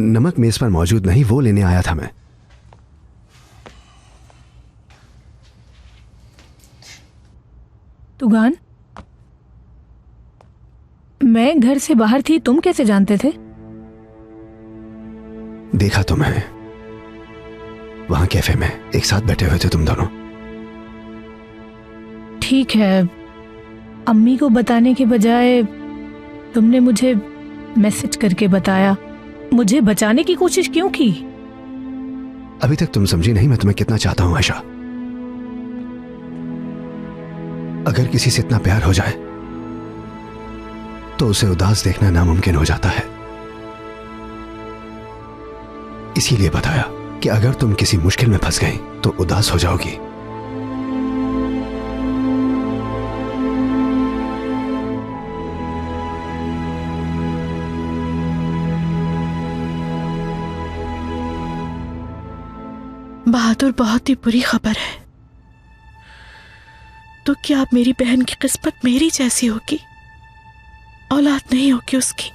नमक मेज पर मौजूद नहीं, वो लेने आया था मैं। तुगान, मैं घर से बाहर थी, तुम कैसे जानते थे? देखा तुम्हें वहां कैफे में एक साथ बैठे हुए थे तुम दोनों। ठीक है, अम्मी को बताने के बजाय तुमने मुझे मैसेज करके बताया। मुझे बचाने की कोशिश क्यों की? अभी तक तुम समझी नहीं मैं तुम्हें कितना चाहता हूं आयशा। अगर किसी से इतना प्यार हो जाए तो उसे उदास देखना नामुमकिन हो जाता है। इसीलिए बताया कि अगर तुम किसी मुश्किल में फंस गई तो उदास हो जाओगी। बहादुर, बहुत ही बुरी खबर है। तो क्या अब मेरी बहन की किस्मत मेरी जैसी होगी? औलाद नहीं होगी उसकी।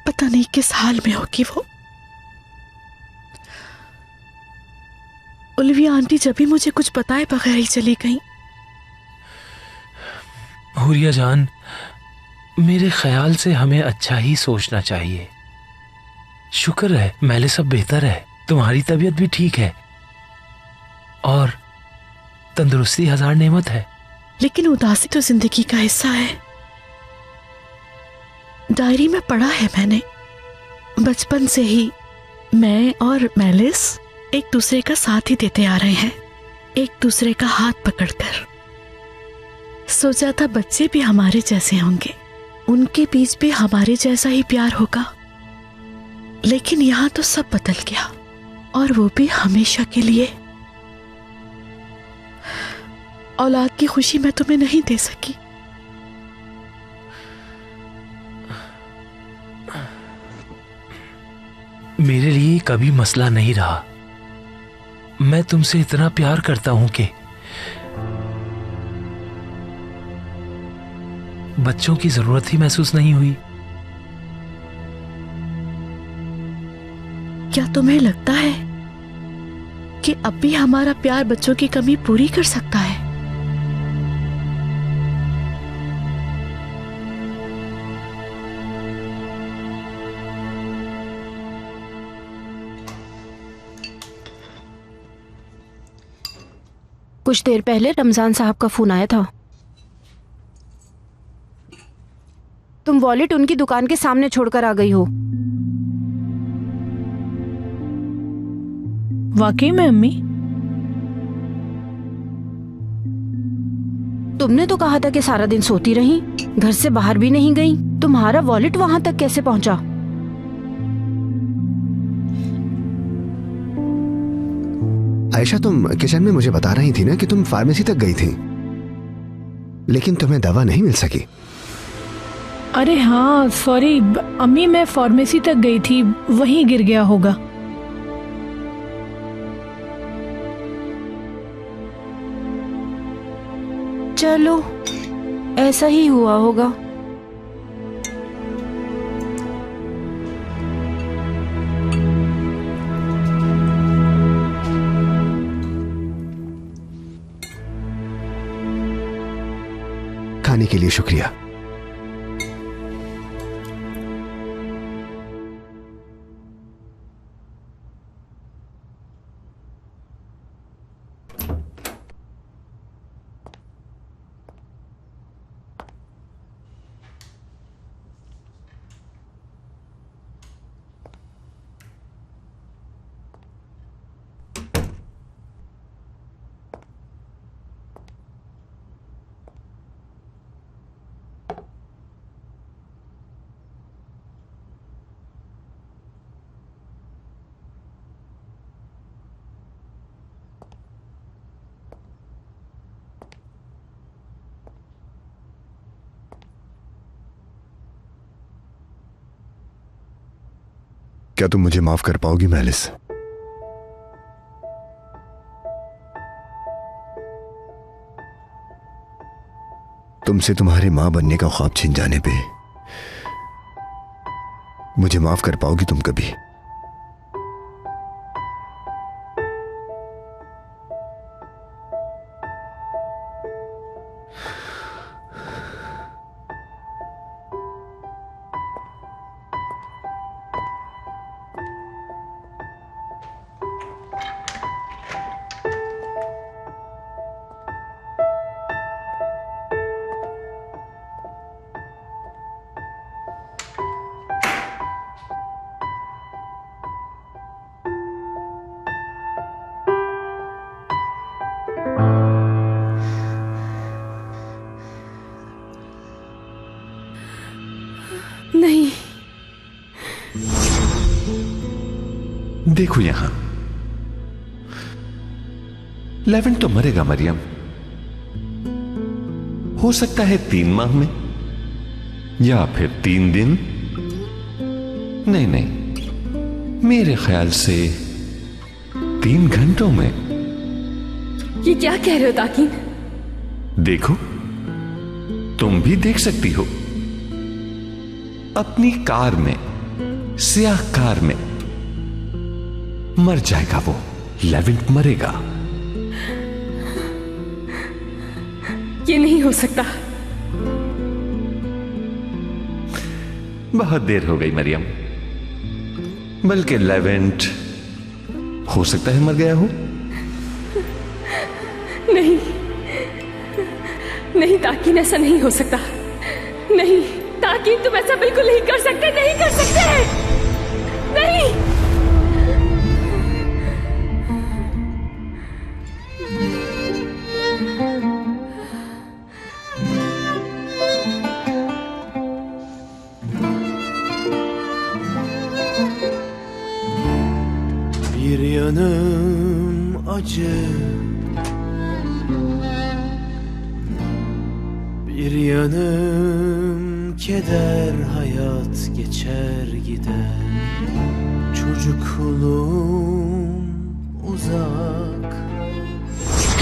पता नहीं किस हाल में होगी वो। उल्विया आंटी जब भी मुझे कुछ बताए बगैर ही चली गई। हुरिया जान, मेरे ख्याल से हमें अच्छा ही सोचना चाहिए। शुक्र है मैले सब बेहतर है, तुम्हारी तबीयत भी ठीक है और तंदुरुस्ती हजार नेमत है। लेकिन उदासी तो जिंदगी का हिस्सा है। डायरी में पढ़ा है मैंने, बचपन से ही मैं और मेलिस एक दूसरे का साथ ही देते आ रहे हैं, एक दूसरे का हाथ पकड़कर। सोचा था बच्चे भी हमारे जैसे होंगे, उनके बीच भी हमारे जैसा ही प्यार होगा। लेकिन यहां तो सब बदल गया, और वो भी हमेशा के लिए। औलाद की खुशी मैं तुम्हें नहीं दे सकी। मेरे लिए कभी मसला नहीं रहा। मैं तुमसे इतना प्यार करता हूं कि बच्चों की जरूरत ही महसूस नहीं हुई। क्या तुम्हें लगता है कि अब भी हमारा प्यार बच्चों की कमी पूरी कर सकता है? कुछ देर पहले रमजान साहब का फोन आया था। तुम वॉलेट उनकी दुकान के सामने छोड़कर आ गई हो। वाकई में अम्मी? तुमने तो कहा था कि सारा दिन सोती रही, घर से बाहर भी नहीं गई। तुम्हारा वॉलेट वहां तक कैसे पहुंचा? आयशा, तुम किचन में मुझे बता रही थी ना कि तुम फार्मेसी तक गई थी, लेकिन तुम्हें दवा नहीं मिल सकी। अरे हाँ, सॉरी अम्मी, मैं फार्मेसी तक गई थी, वहीं गिर गया होगा। चलो, ऐसा ही हुआ होगा। खाने के लिए शुक्रिया। क्या तुम मुझे माफ कर पाओगी मेलिस? तुमसे तुम्हारी मां बनने का ख्वाब छीन जाने पे मुझे माफ कर पाओगी तुम कभी? नहीं। देखो यहां, लेवेंट तो मरेगा मरियम। हो सकता है 3 माह में या फिर 3 दिन। नहीं नहीं, मेरे ख्याल से 3 घंटों में। ये क्या कह रहे हो ताकीन? देखो, तुम भी देख सकती हो। अपनी कार में, स्याह कार में मर जाएगा वो। लेवेंट मरेगा। ये नहीं हो सकता। बहुत देर हो गई मरियम। बल्कि लेवेंट हो सकता है मर गया हो। नहीं नहीं ताकीन, ऐसा नहीं हो सकता। नहीं ताकीन, तुम ऐसा बिल्कुल नहीं कर सकते, नहीं कर सकते, नहीं। Bir yanım acı, bir yanım keder, hayat geçer gider. Çocukluğum uzak.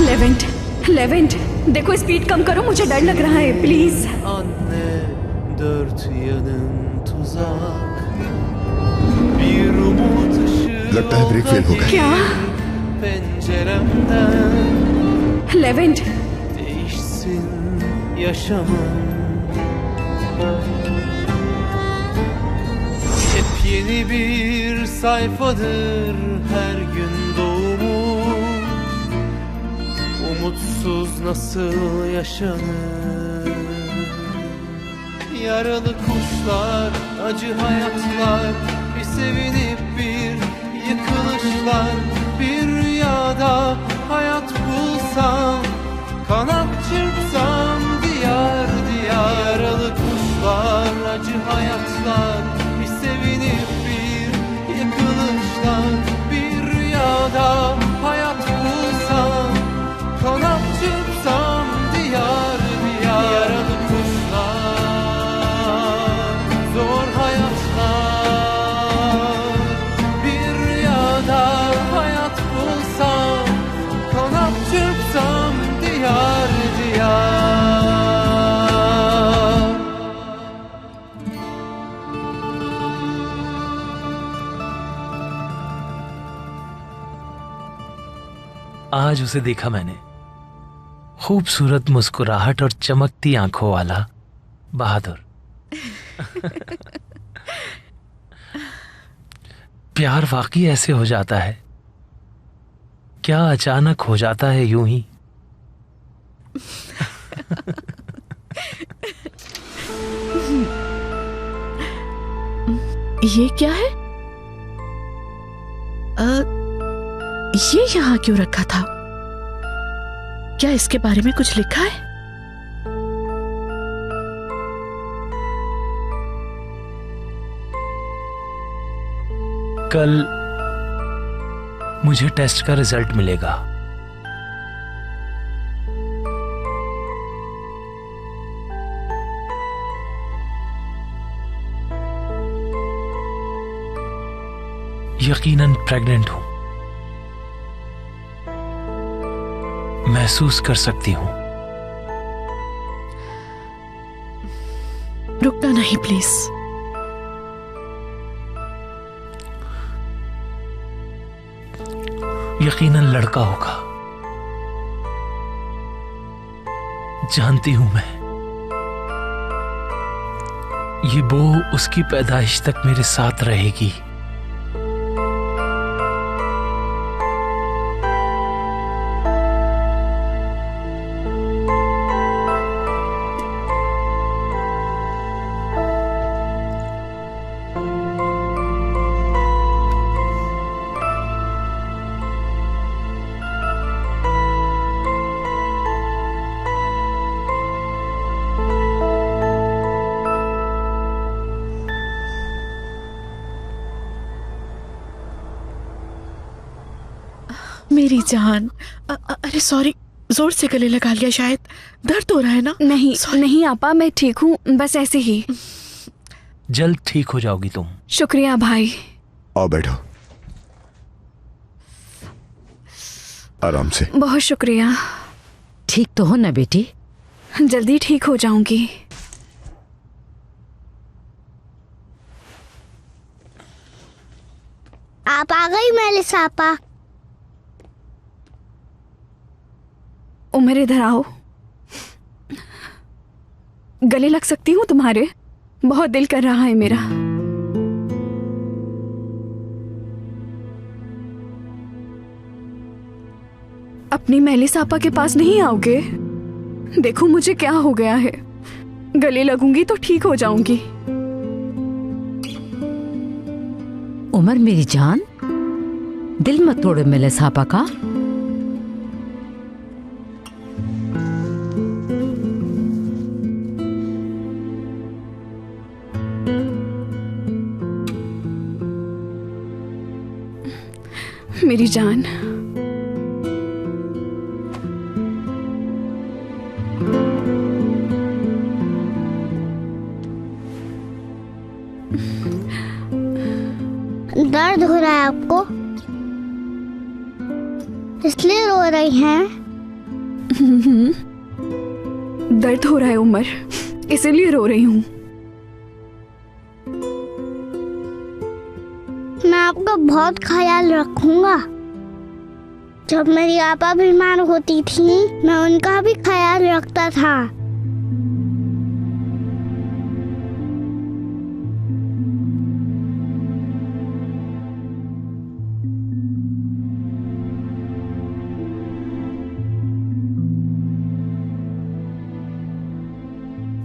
Levant, Levant, देखो स्पीड कम करो, मुझे डर लग रहा है, please. Anne, 4 yanım tuzak. Bir umut ışığı लगता है ब्रेक फेल हो गया। क्या? penceremden Levant, değişsin yaşamım. Hep yeni bir sayfadır her gün doğumum. Umutsuz nasıl yaşanır? Yaralı kuşlar, acı hayatlar, bir sevinip bir yıkılışlar. Bir rüyada hayat bulsam, kanat çırpsam diyar diyar. Yaralı kuşlar, acı hayatlar, bir sevinip bir yıkılışlar. Bir rüyada hayat bulsam, kanat çırpsam diyar diyar. Yaralı kuşlar, zor hayatlar. Bir rüyada hayat bulsam, kanat çırpsam diyar diyar. आज उसे देखा मैंने, खूबसूरत मुस्कुराहट और चमकती आंखों वाला बहादुर। प्यार वाकई ऐसे हो जाता है क्या? अचानक हो जाता है यूं ही। ये क्या है? ये यहाँ क्यों रखा था? क्या इसके बारे में कुछ लिखा है? कल मुझे टेस्ट का रिजल्ट मिलेगा। यकीनन प्रेग्नेंट हूं, महसूस कर सकती हूं। रुकना नहीं प्लीज। यकीनन लड़का होगा। जानती हूं मैं, ये बो उसकी पैदाइश तक मेरे साथ रहेगी। मेरी जान, अरे सॉरी, जोर से गले लगा लिया शायद। दर्द हो रहा है ना? नहीं नहीं आपा, मैं ठीक हूँ, बस ऐसे ही। जल्द ठीक हो जाओगी तुम। शुक्रिया भाई। आओ बैठो, आराम से। बहुत शुक्रिया। ठीक तो हो ना बेटी? जल्दी ठीक हो जाऊंगी। आप आ गई मेलिसा आपा। उमर इधर आओ। गले लग सकती हूँ तुम्हारे? बहुत दिल कर रहा है मेरा। अपनी मेलिसा आपा के पास नहीं आओगे? देखो मुझे क्या हो गया है, गले लगूंगी तो ठीक हो जाऊंगी। उमर मेरी जान, दिल मत तोड़ो मेलिसा आपा का। मेरी जान, दर्द हो रहा है आपको, इसलिए रो रही हैं? दर्द हो रहा है उमर, इसीलिए रो रही हूँ। मैं आपका बहुत ख्याल रखूंगा। जब मेरी आपा बीमार होती थी, मैं उनका भी ख्याल रखता था।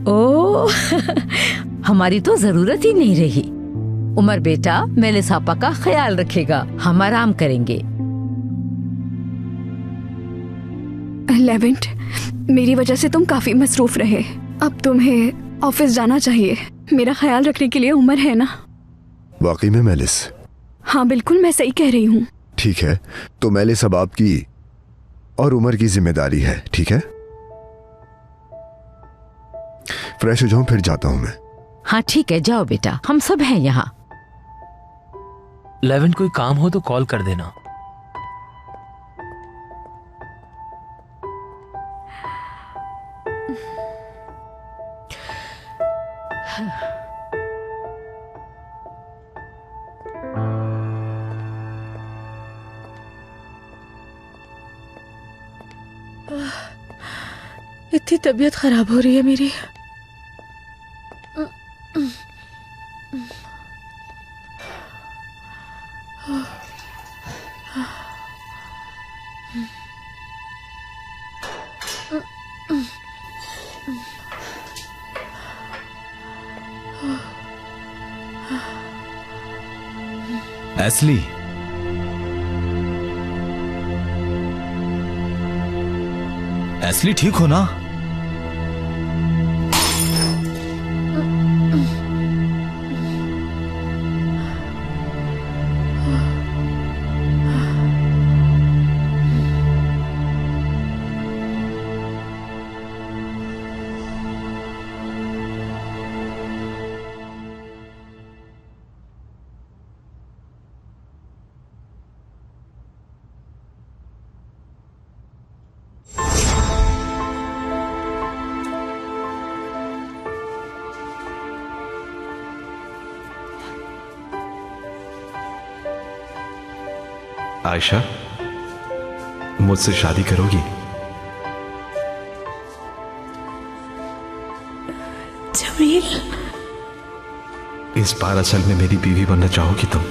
ओ हमारी तो जरूरत ही नहीं रही। उमर बेटा मेलिसा आपा का ख्याल रखेगा, हम आराम करेंगे। लेवेंट, मेरी वजह से तुम काफी मसरूफ रहे, अब तुम्हें ऑफिस जाना चाहिए। मेरा ख्याल रखने के लिए उमर है ना? वाकई में मेलिस? हाँ बिल्कुल, मैं सही कह रही हूँ। ठीक है, तो मेलिस अब आपकी और उमर की जिम्मेदारी है, ठीक है? फ्रेश हो जाऊं, फिर जाता हूं मैं। हाँ ठीक है, जाओ बेटा, हम सब हैं यहाँ। लेवेंट, कोई काम हो तो कॉल कर देना। इतनी तबीयत खराब हो रही है मेरी। एस्ली, एस्ली ठीक हो ना? आयशा, मुझसे शादी करोगी? जमील, इस बार असल में मेरी बीवी बनना चाहोगी तुम?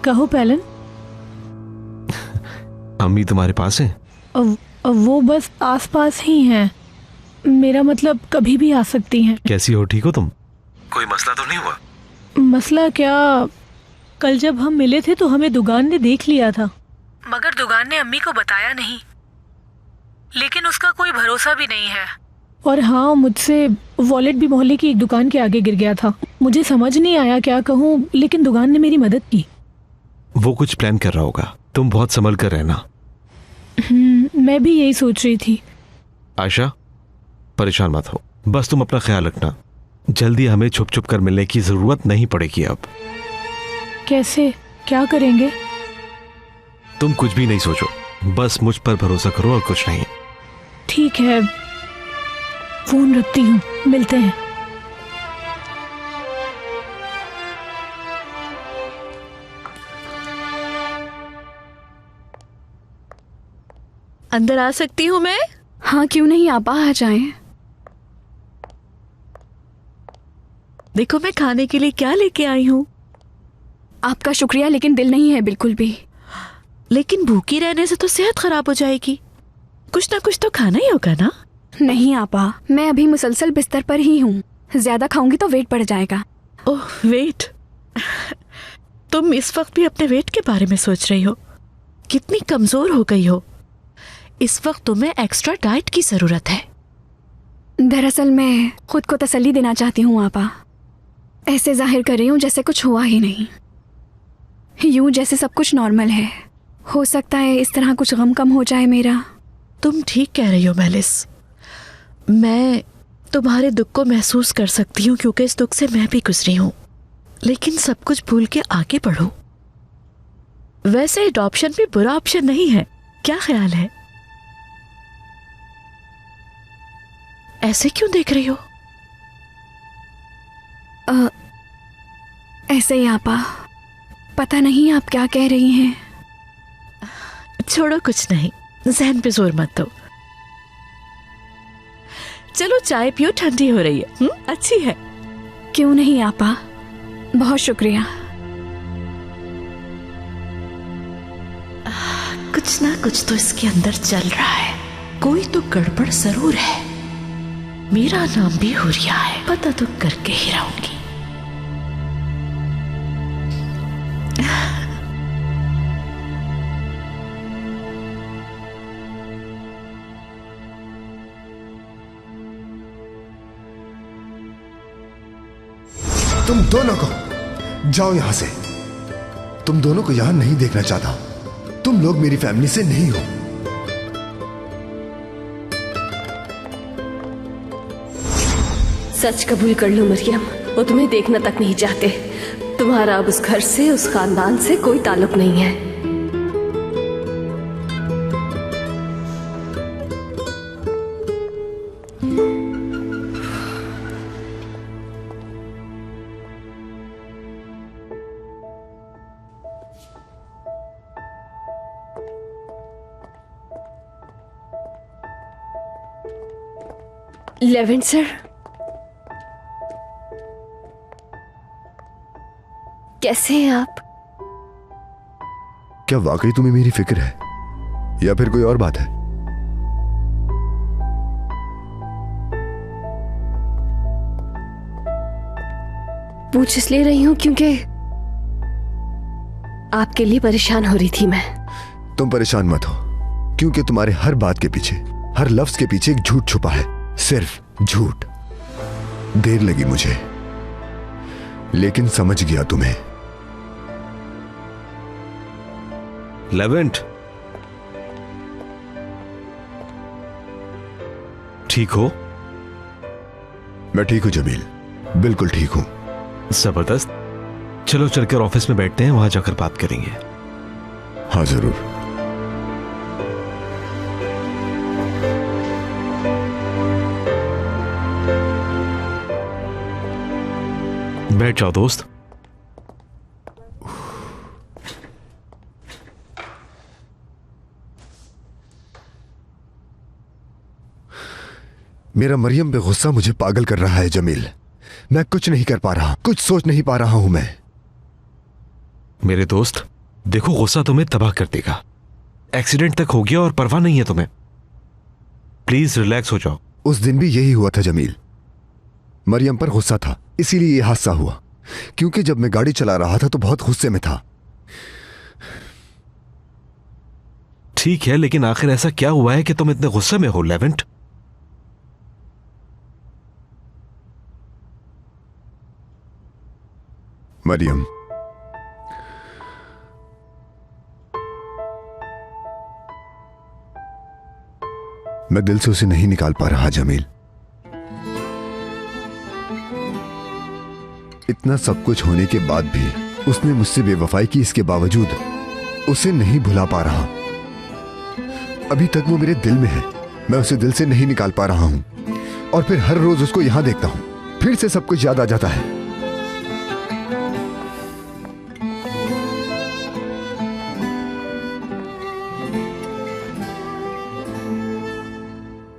कहो पैलन। अम्मी तुम्हारे पास है? वो बस आसपास ही हैं। मेरा मतलब कभी भी आ सकती हैं। कैसी हो, ठीक हो तुम? कोई मसला तो नहीं हुआ? मसला क्या, कल जब हम मिले थे तो हमें दुगान ने देख लिया था, मगर दुगान ने अम्मी को बताया नहीं। लेकिन उसका कोई भरोसा भी नहीं है। और हाँ, मुझसे वॉलेट भी मोहल्ले की एक दुकान के आगे गिर गया था। मुझे समझ नहीं आया क्या कहूँ, लेकिन दुगान ने मेरी मदद की। वो कुछ प्लान कर रहा होगा, तुम बहुत संभल कर रहना। मैं भी यही सोच रही थी। आयशा, परेशान मत हो, बस तुम अपना ख्याल रखना। जल्दी हमें छुप छुप कर मिलने की जरूरत नहीं पड़ेगी अब। कैसे, क्या करेंगे? तुम कुछ भी नहीं सोचो, बस मुझ पर भरोसा करो और कुछ नहीं। ठीक है, फोन रखती हूँ, मिलते हैं। अंदर आ सकती हूँ मैं? हाँ, क्यों नहीं, आप आ जाएं। देखो मैं खाने के लिए क्या लेके आई हूँ। आपका शुक्रिया, लेकिन दिल नहीं है बिल्कुल भी। लेकिन भूखी रहने से तो सेहत खराब हो जाएगी, कुछ ना कुछ तो खाना ही होगा ना। नहीं आपा, मैं अभी मुसलसल बिस्तर पर ही हूँ। ज्यादा खाऊंगी तो वेट बढ़ जाएगा। ओह वेट, तुम इस वक्त भी अपने वेट के बारे में सोच रही हो? कितनी कमजोर हो गई हो। इस वक्त तुम्हें एक्स्ट्रा डाइट की जरूरत है। दरअसल मैं खुद को तसल्ली देना चाहती हूँ आपा। ऐसे जाहिर कर रही हूँ जैसे कुछ हुआ ही नहीं, यूं जैसे सब कुछ नॉर्मल है। हो सकता है इस तरह कुछ गम कम हो जाए मेरा। तुम ठीक कह रही हो मेलिस, मैं तुम्हारे दुख को महसूस कर सकती हूँ क्योंकि इस दुख से मैं भी गुजरी हूँ। लेकिन सब कुछ भूल के आगे बढ़ो। वैसे एडॉप्शन भी बुरा ऑप्शन नहीं है, क्या ख्याल है? ऐसे क्यों देख रही हो? ऐसे ही आपा, पता नहीं आप क्या कह रही हैं। छोड़ो, कुछ नहीं, जहन पे जोर मत दो। चलो चाय पियो, ठंडी हो रही है। अच्छी है। क्यों नहीं आपा, बहुत शुक्रिया। कुछ ना कुछ तो इसके अंदर चल रहा है, कोई तो गड़बड़ जरूर है। मेरा नाम भी हुरिया है, पता तो करके ही रहूंगी। तुम दोनों को जाओ यहां से। तुम दोनों को यहां नहीं देखना चाहता। तुम लोग मेरी फैमिली से नहीं हो। सच कबूल कर लो मरियम, वो तुम्हें देखना तक नहीं चाहते। तुम्हारा अब उस घर से, उस खानदान से कोई ताल्लुक नहीं है। लेवेंट सर, कैसे हैं आप? क्या वाकई तुम्हें मेरी फिक्र है या फिर कोई और बात है? पूछ इसलिए रही हूं क्योंकि आपके लिए परेशान हो रही थी मैं। तुम परेशान मत हो, क्योंकि तुम्हारे हर बात के पीछे, हर लफ्ज के पीछे एक झूठ छुपा है। सिर्फ झूठ। देर लगी मुझे, लेकिन समझ गया तुम्हें। लेवेंट, ठीक हो? मैं ठीक हूं जमील, बिल्कुल ठीक हूं। जबरदस्त। चलो चलकर ऑफिस में बैठते हैं, वहां जाकर बात करेंगे। हाँ जरूर। बैठ जाओ दोस्त। मेरा मरियम पे गुस्सा मुझे पागल कर रहा है जमील। मैं कुछ नहीं कर पा रहा, कुछ सोच नहीं पा रहा हूं मैं। मेरे दोस्त देखो, गुस्सा तुम्हें तबाह कर देगा। एक्सीडेंट तक हो गया और परवाह नहीं है तुम्हें। प्लीज रिलैक्स हो जाओ। उस दिन भी यही हुआ था जमील। मरियम पर गुस्सा था, इसीलिए यह हादसा हुआ। क्योंकि जब मैं गाड़ी चला रहा था तो बहुत गुस्से में था। ठीक है, लेकिन आखिर ऐसा क्या हुआ है कि तुम इतने गुस्से में हो लेवेंट? मरियम, मैं दिल से उसे नहीं निकाल पा रहा जमील। इतना सब कुछ होने के बाद भी उसने मुझसे बेवफाई की, इसके बावजूद उसे नहीं भुला पा रहा। अभी तक वो मेरे दिल में है, मैं उसे दिल से नहीं निकाल पा रहा हूं। और फिर हर रोज उसको यहां देखता हूं, फिर से सब कुछ याद आ जाता है।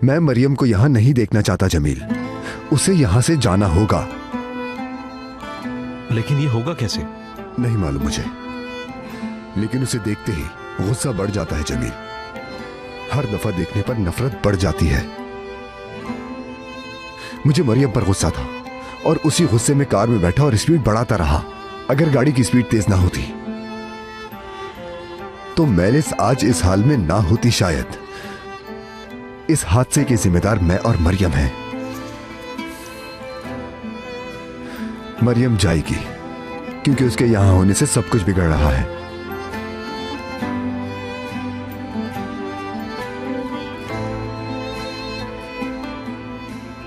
मैं मरियम को यहां नहीं देखना चाहता जमील। उसे यहां से जाना होगा। लेकिन ये होगा कैसे? नहीं मालूम मुझे, लेकिन उसे देखते ही गुस्सा बढ़ जाता है जमील। हर दफा देखने पर नफरत बढ़ जाती है। मुझे मरियम पर गुस्सा था और उसी गुस्से में कार में बैठा और स्पीड बढ़ाता रहा। अगर गाड़ी की स्पीड तेज ना होती तो मैलिस आज इस हाल में ना होती शायद। इस हादसे के जिम्मेदार मैं और मरियम हैं। मरियम जाएगी क्योंकि उसके यहां होने से सब कुछ बिगड़ रहा है।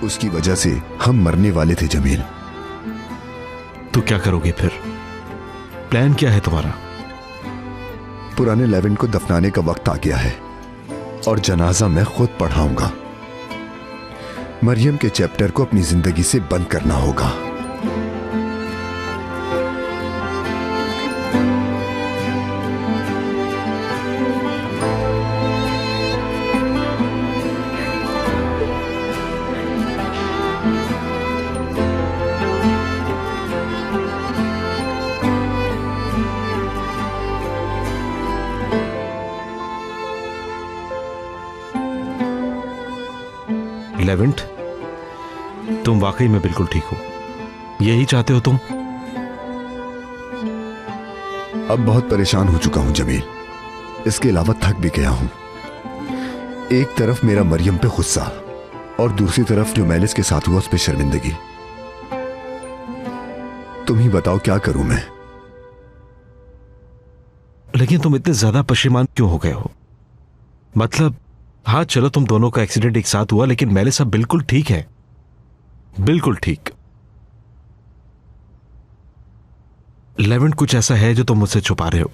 उसकी वजह से हम मरने वाले थे जमील। तो क्या करोगे फिर? प्लान क्या है तुम्हारा? पुराने लेवेंट को दफनाने का वक्त आ गया है और जनाजा मैं खुद पढ़ाऊंगा। मरियम के चैप्टर को अपनी जिंदगी से बंद करना होगा। लेवेंट, तुम वाकई में बिल्कुल ठीक हो। यही चाहते हो तुम? अब बहुत परेशान हो चुका हूं जमील। इसके अलावा थक भी गया हूं। एक तरफ मेरा मरियम पे गुस्सा और दूसरी तरफ जो मैलिस के साथ हुआ उस पे शर्मिंदगी। तुम ही बताओ क्या करूं मैं। लेकिन तुम इतने ज्यादा परेशान क्यों हो गए हो? मतलब हाँ चलो, तुम दोनों का एक्सीडेंट एक साथ हुआ, लेकिन मैलिस अब बिल्कुल ठीक है, बिल्कुल ठीक। लेवेंट, कुछ ऐसा है जो तुम मुझसे छुपा रहे हो?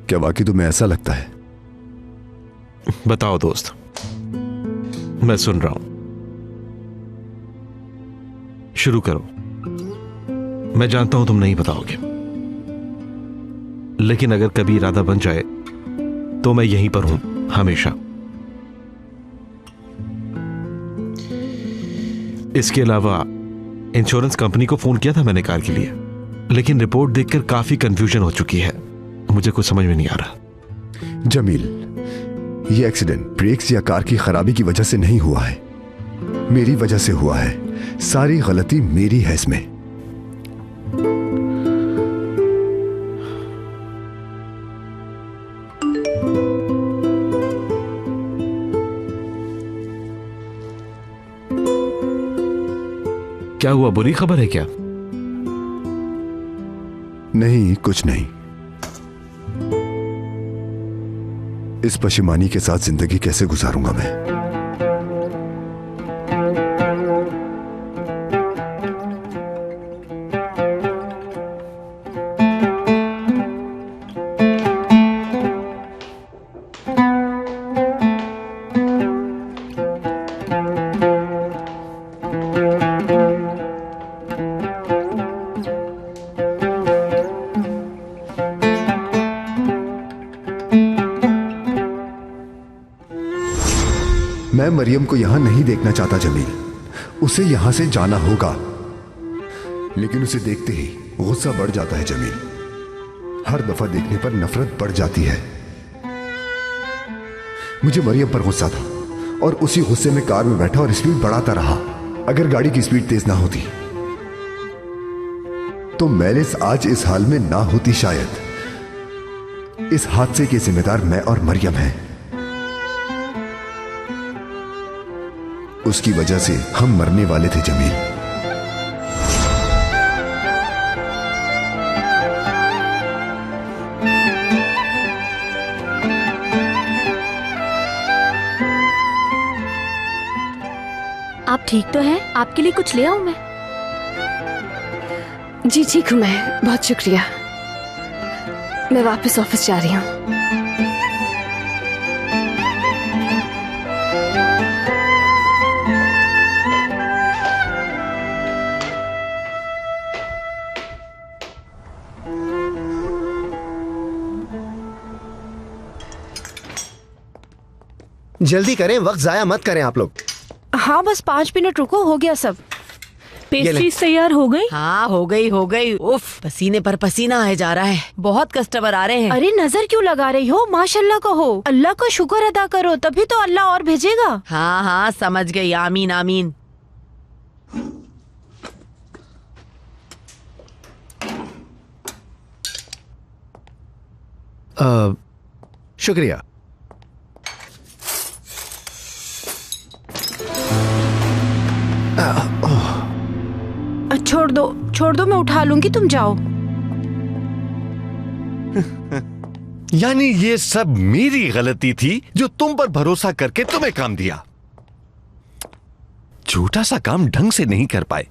क्या वाकई तुम्हें ऐसा लगता है? बताओ दोस्त, मैं सुन रहा हूं। शुरू करो। मैं जानता हूं तुम नहीं बताओगे, लेकिन अगर कभी इरादा बन जाए तो मैं यहीं पर हूं हमेशा। इसके अलावा इंश्योरेंस कंपनी को फोन किया था मैंने कार के लिए, लेकिन रिपोर्ट देखकर काफी कंफ्यूजन हो चुकी है। मुझे कुछ समझ में नहीं आ रहा। जमील, यह एक्सीडेंट ब्रेक्स या कार की खराबी की वजह से नहीं हुआ है, मेरी वजह से हुआ है। सारी गलती मेरी है इसमें। क्या हुआ? बुरी खबर है क्या? नहीं, कुछ नहीं। इस पशेमानी के साथ जिंदगी कैसे गुजारूंगा मैं? मैं मरियम को यहां नहीं देखना चाहता जमील। उसे यहां से जाना होगा, लेकिन उसे देखते ही गुस्सा बढ़ जाता है जमील। हर दफा देखने पर नफरत बढ़ जाती है। मुझे मरियम पर गुस्सा था और उसी गुस्से में कार में बैठा और स्पीड बढ़ाता रहा। अगर गाड़ी की स्पीड तेज ना होती तो मैलिस आज इस हाल में ना होती शायद। इस हादसे के जिम्मेदार मैं और मरियम हैं। उसकी वजह से हम मरने वाले थे जमील। आप ठीक तो हैं? आपके लिए कुछ ले आऊं मैं? जी ठीक हूं मैं, बहुत शुक्रिया। मैं वापस ऑफिस जा रही हूं। जल्दी करें, वक्त जाया मत करें आप लोग। हाँ बस 5 मिनट रुको, हो गया सब। पेस्ट्रीज तैयार हो गई? हाँ हो गई हो गई। उफ, पसीने पर पसीना आए जा रहा है। बहुत कस्टमर आ रहे हैं। अरे नजर क्यों लगा रही हो? माशाल्लाह कहो, अल्लाह का शुक्र अदा करो, तभी तो अल्लाह और भेजेगा। हाँ हाँ समझ गई, आमीन आमीन। शुक्रिया। छोड़ दो, मैं उठा लूंगी, तुम जाओ। यानी ये सब मेरी गलती थी जो तुम पर भरोसा करके तुम्हें काम दिया। छोटा सा काम ढंग से नहीं कर पाए।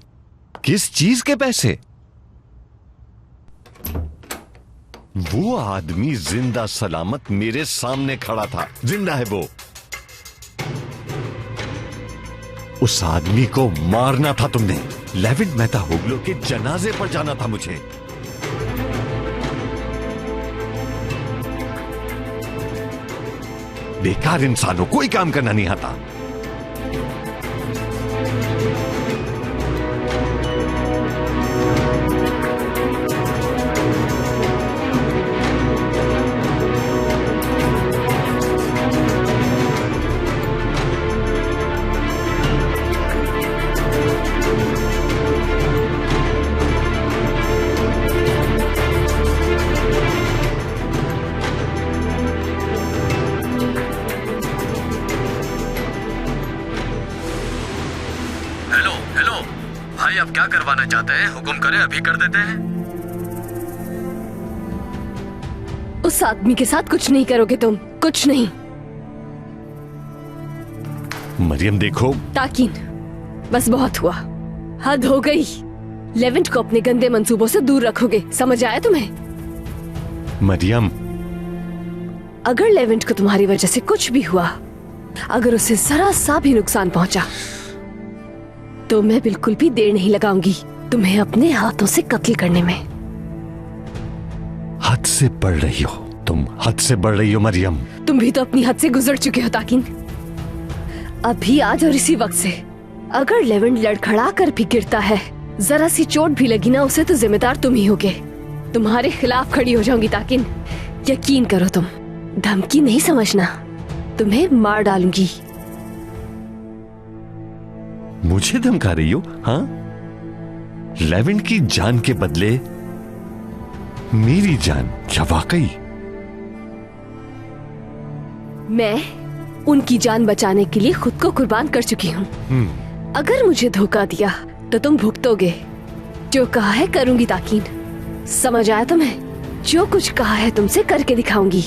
किस चीज के पैसे? वो आदमी जिंदा सलामत मेरे सामने खड़ा था। जिंदा है वो। उस आदमी को मारना था तुमने। लेविट मेहता होगलो के जनाजे पर जाना था मुझे। बेकार इंसानों, कोई काम करना नहीं आता। आप क्या करवाना चाहते हैं? हुक्म करें, अभी कर देते हैं। उस आदमी के साथ कुछ नहीं करोगे तुम, कुछ नहीं। मरियम देखो। ताकीन, बस बहुत हुआ, हद हो गई। लेवेंट को अपने गंदे मंसूबों से दूर रखोगे, समझ आया तुम्हें? मरियम, अगर लेवेंट को तुम्हारी वजह से कुछ भी हुआ, अगर उसे जरा सा भी नुकसान पहुंचा, तो मैं बिल्कुल भी देर नहीं लगाऊंगी तुम्हें अपने हाथों से कत्ल करने में। हद से बढ़ रही हो तुम, हद से बढ़ रही हो मरियम। तुम भी तो अपनी हद से गुजर चुके हो ताकिन। अभी आज और इसी वक्त से अगर लेवेंट लड़खड़ा कर भी गिरता है, जरा सी चोट भी लगी ना उसे, तो जिम्मेदार तुम ही होगे। तुम्हारे खिलाफ खड़ी हो जाऊंगी ताकिन, यकीन करो। तुम धमकी नहीं समझना, तुम्हें मार डालूंगी। मुझे धमका रही हो? हाँ, लेवेंट की जान के बदले मेरी जान? क्या वाकई? मैं उनकी जान बचाने के लिए खुद को कुर्बान कर चुकी हूँ। अगर मुझे धोखा दिया तो तुम भुगतोगे। जो कहा है करूंगी ताकीन, समझ आया तुम्हें? जो कुछ कहा है तुमसे करके दिखाऊंगी।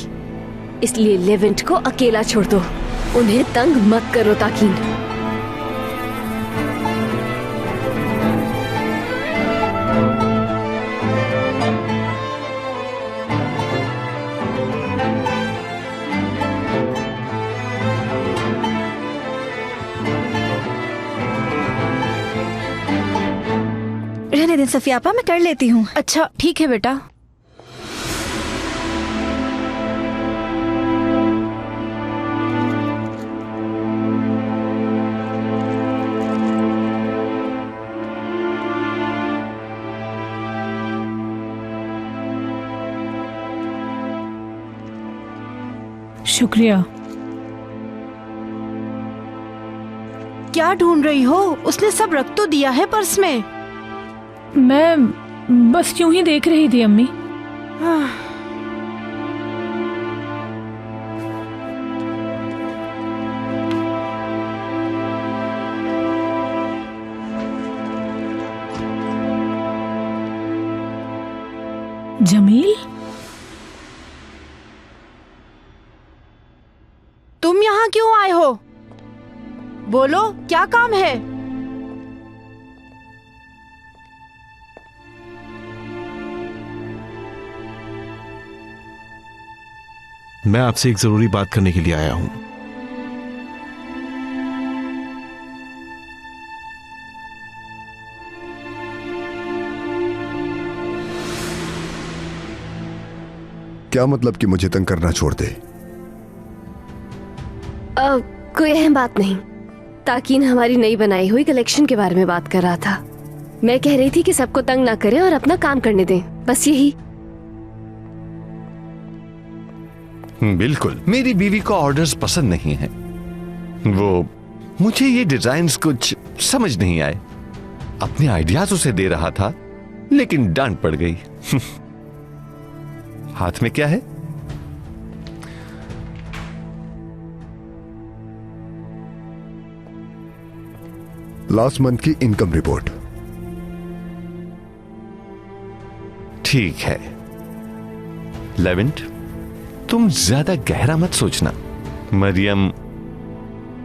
इसलिए लेवेंट को अकेला छोड़ दो, उन्हें तंग मत करो ताकीन। रहने दें सफिया आपा, मैं कर लेती हूँ। अच्छा ठीक है बेटा। शुक्रिया। क्या ढूंढ रही हो? उसने सब रख तो दिया है पर्स में। मैं बस यूं ही देख रही थी अम्मी। जमील, तुम यहाँ क्यों आए हो? बोलो क्या काम है? मैं आपसे एक जरूरी बात करने के लिए आया हूं। क्या मतलब कि मुझे तंग करना छोड़ दे? कोई अहम बात नहीं। ताकीन हमारी नई बनाई हुई कलेक्शन के बारे में बात कर रहा था। मैं कह रही थी कि सबको तंग ना करें और अपना काम करने दें, बस यही। बिल्कुल, मेरी बीवी को ऑर्डर्स पसंद नहीं है। वो मुझे ये डिजाइन्स कुछ समझ नहीं आए। अपने आइडियाज उसे दे रहा था लेकिन डांट पड़ गई। हाथ में क्या है? लास्ट मंथ की इनकम रिपोर्ट। ठीक है लेवेंट, तुम ज्यादा गहरा मत सोचना। मरियम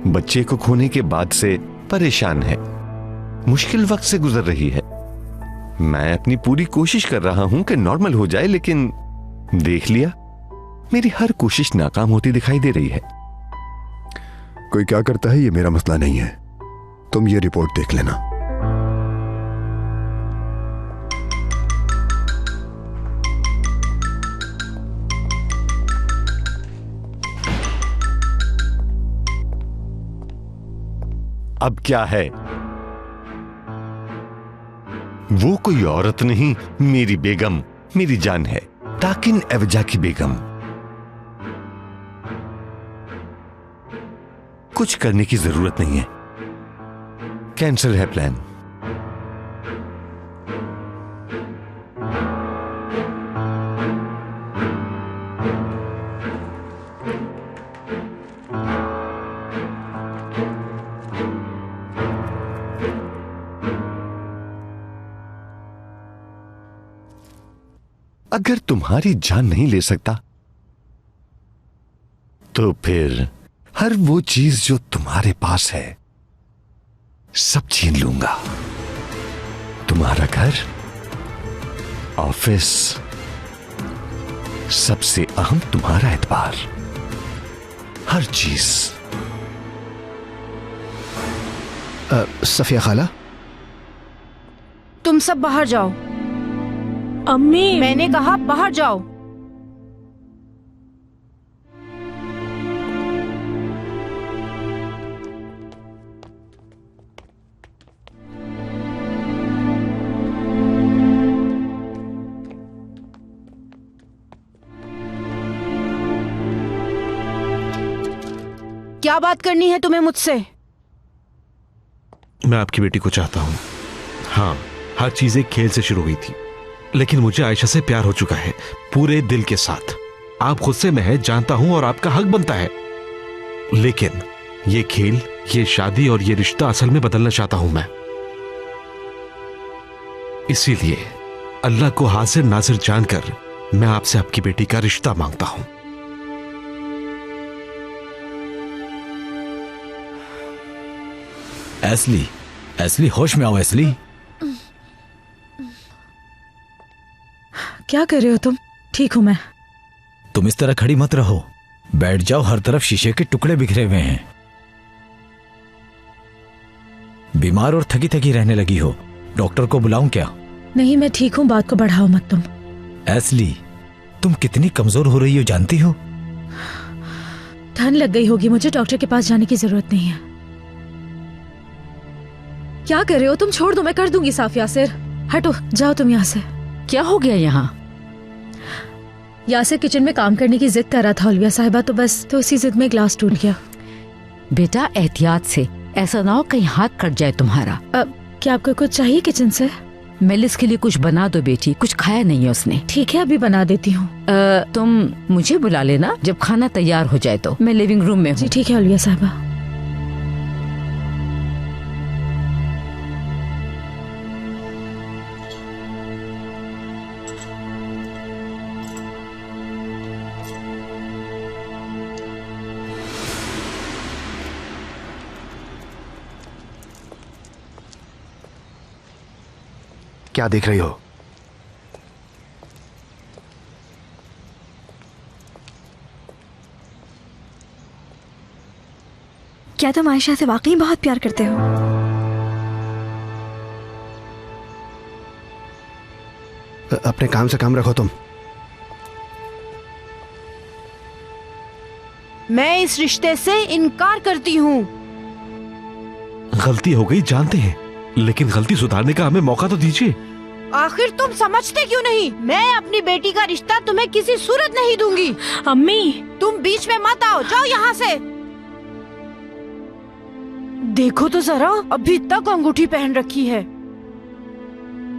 बच्चे को खोने के बाद से परेशान है, मुश्किल वक्त से गुजर रही है। मैं अपनी पूरी कोशिश कर रहा हूं कि नॉर्मल हो जाए, लेकिन देख लिया मेरी हर कोशिश नाकाम होती दिखाई दे रही है। कोई क्या करता है ये मेरा मसला नहीं है, तुम ये रिपोर्ट देख लेना। अब क्या है? वो कोई औरत नहीं, मेरी बेगम, मेरी जान है, ताकिन एवजा की बेगम। कुछ करने की जरूरत नहीं है, कैंसिल है प्लान। अगर तुम्हारी जान नहीं ले सकता तो फिर हर वो चीज जो तुम्हारे पास है सब छीन लूंगा। तुम्हारा घर, ऑफिस, सबसे अहम तुम्हारा एतबार, हर चीज। सफिया खाला, तुम सब बाहर जाओ। अम्मी, मैंने कहा बाहर जाओ। क्या बात करनी है तुम्हें मुझसे? मैं आपकी बेटी को चाहता हूं। हाँ, हर चीज एक खेल से शुरू हुई थी, लेकिन मुझे आयशा से प्यार हो चुका है पूरे दिल के साथ। आप खुद से महज जानता हूं और आपका हक बनता है, लेकिन ये खेल, ये शादी और ये रिश्ता असल में बदलना चाहता हूं मैं। इसीलिए अल्लाह को हाजिर नाजिर जानकर मैं आपसे आपकी बेटी का रिश्ता मांगता हूं। एस्ली, एस्ली होश में आओ एस्ली। क्या कर रहे हो तुम? ठीक हूं मैं। तुम इस तरह खड़ी मत रहो, बैठ जाओ, हर तरफ शीशे के टुकड़े बिखरे हुए हैं। बीमार और थकी थकी रहने लगी हो, डॉक्टर को बुलाऊं क्या? नहीं, मैं ठीक हूं, बात को बढ़ाओ मत तुम। एस्ली, तुम कितनी कमजोर हो रही हो जानती हो? ठंड लग गई होगी, मुझे डॉक्टर के पास जाने की जरूरत नहीं है। क्या कर रहे हो तुम? छोड़ दो, मैं कर दूंगी साफ। यासिर हटो, जाओ तुम यहाँ से। क्या हो गया यहाँ? यासिर किचन में काम करने की जिद कर रहा था अलविया साहिबा, तो बस तो उसी जिद में ग्लास टूट गया। बेटा एहतियात से, ऐसा ना हो कहीं हाथ कट जाए तुम्हारा। क्या आपको कुछ चाहिए किचन से? मेलिस के लिए कुछ बना दो बेटी, कुछ खाया नहीं है उसने। ठीक है, अभी बना देती हूँ। तुम मुझे बुला लेना जब खाना तैयार हो जाए तो। मैं लिविंग रूम में हूँ। जी ठीक है अलविया साहिबा। क्या देख रही हो? क्या तुम आयशा से वाकई बहुत प्यार करते हो? अपने काम से काम रखो तुम। मैं इस रिश्ते से इनकार करती हूँ। गलती हो गई जानते हैं, लेकिन गलती सुधारने का हमें मौका तो दीजिए। आखिर तुम समझते क्यों नहीं? मैं अपनी बेटी का रिश्ता तुम्हें किसी सूरत नहीं दूंगी। अम्मी, तुम बीच में मत आओ, जाओ यहाँ से। देखो तो जरा, अभी तक अंगूठी पहन रखी है।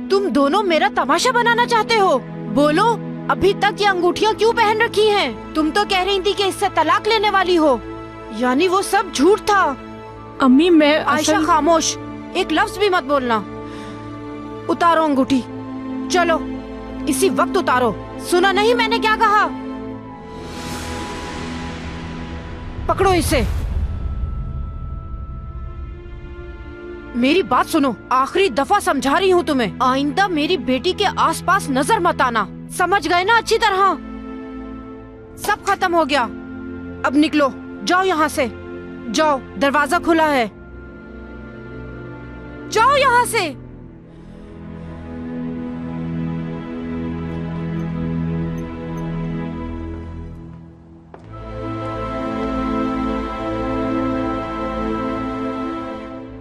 तुम दोनों मेरा तमाशा बनाना चाहते हो? बोलो, अभी तक ये अंगूठियाँ क्यों पहन रखी हैं? तुम तो कह रही थी कि इससे तलाक लेने वाली हो, यानी वो सब झूठ था। अम्मी मैं आयशा खामोश, एक लफ्ज भी मत बोलना। उतारो अंगूठी, चलो इसी वक्त उतारो। सुना नहीं मैंने क्या कहा? पकड़ो इसे। मेरी बात सुनो, आखिरी दफा समझा रही हूँ तुम्हें, आइंदा मेरी बेटी के आसपास नजर मत आना। समझ गए ना अच्छी तरह? सब खत्म हो गया, अब निकलो, जाओ यहाँ से। जाओ, दरवाजा खुला है, जाओ यहाँ से।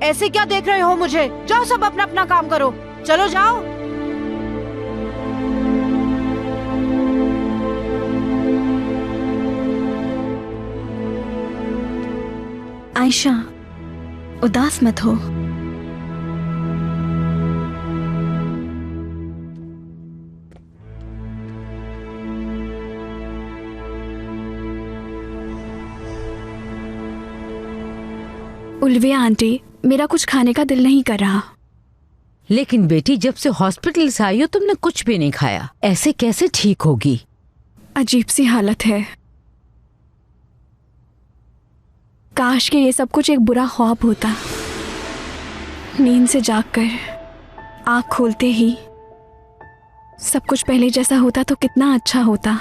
ऐसे क्या देख रहे हो मुझे? जाओ, सब अपना अपना काम करो, चलो जाओ। आयशा, उदास मत हो। उल्विया आंटी, मेरा कुछ खाने का दिल नहीं कर रहा। लेकिन बेटी, जब से हॉस्पिटल से आई हो तुमने कुछ भी नहीं खाया, ऐसे कैसे ठीक होगी? अजीब सी हालत है। काश कि ये सब कुछ एक बुरा ख्वाब होता। नींद से जागकर आँख खोलते ही सब कुछ पहले जैसा होता तो कितना अच्छा होता।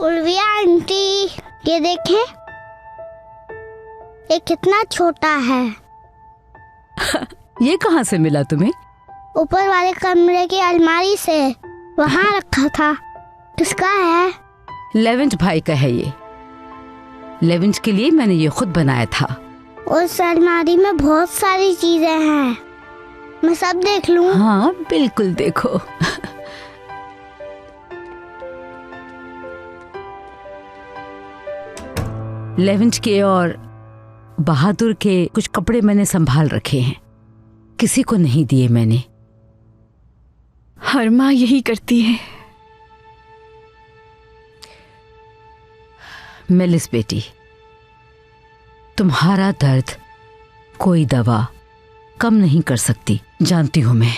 उल्विया आंटी, ये देखें, ये कितना छोटा है। ये कहाँ से मिला तुम्हें? ऊपर वाले कमरे की अलमारी से, वहाँ रखा था। किसका है? लेवेंट भाई का है ये। लेवेंट के लिए मैंने ये खुद बनाया था। उस अलमारी में बहुत सारी चीजें हैं, मैं सब देख लूं? हाँ बिल्कुल, देखो। लेवेंट के और बहादुर के कुछ कपड़े मैंने संभाल रखे हैं, किसी को नहीं दिए मैंने। हर माँ यही करती है। मेलिस बेटी, तुम्हारा दर्द कोई दवा कम नहीं कर सकती, जानती हूं मैं।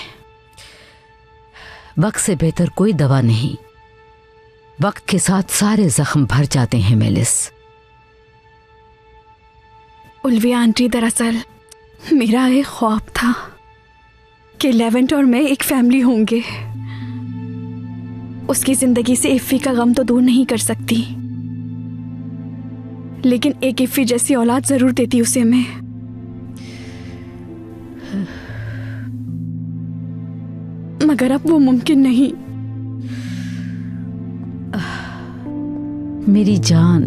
वक्त से बेहतर कोई दवा नहीं। वक्त के साथ सारे जख्म भर जाते हैं मेलिस। उल्विया आंटी, दरअसल मेरा एक ख्वाब था कि लेवेंट और मैं एक फैमिली होंगे। उसकी जिंदगी से इफ़ी का गम तो दूर नहीं कर सकती, लेकिन एक इफ़ी जैसी औलाद जरूर देती उसे मैं। मगर अब वो मुमकिन नहीं। मेरी जान,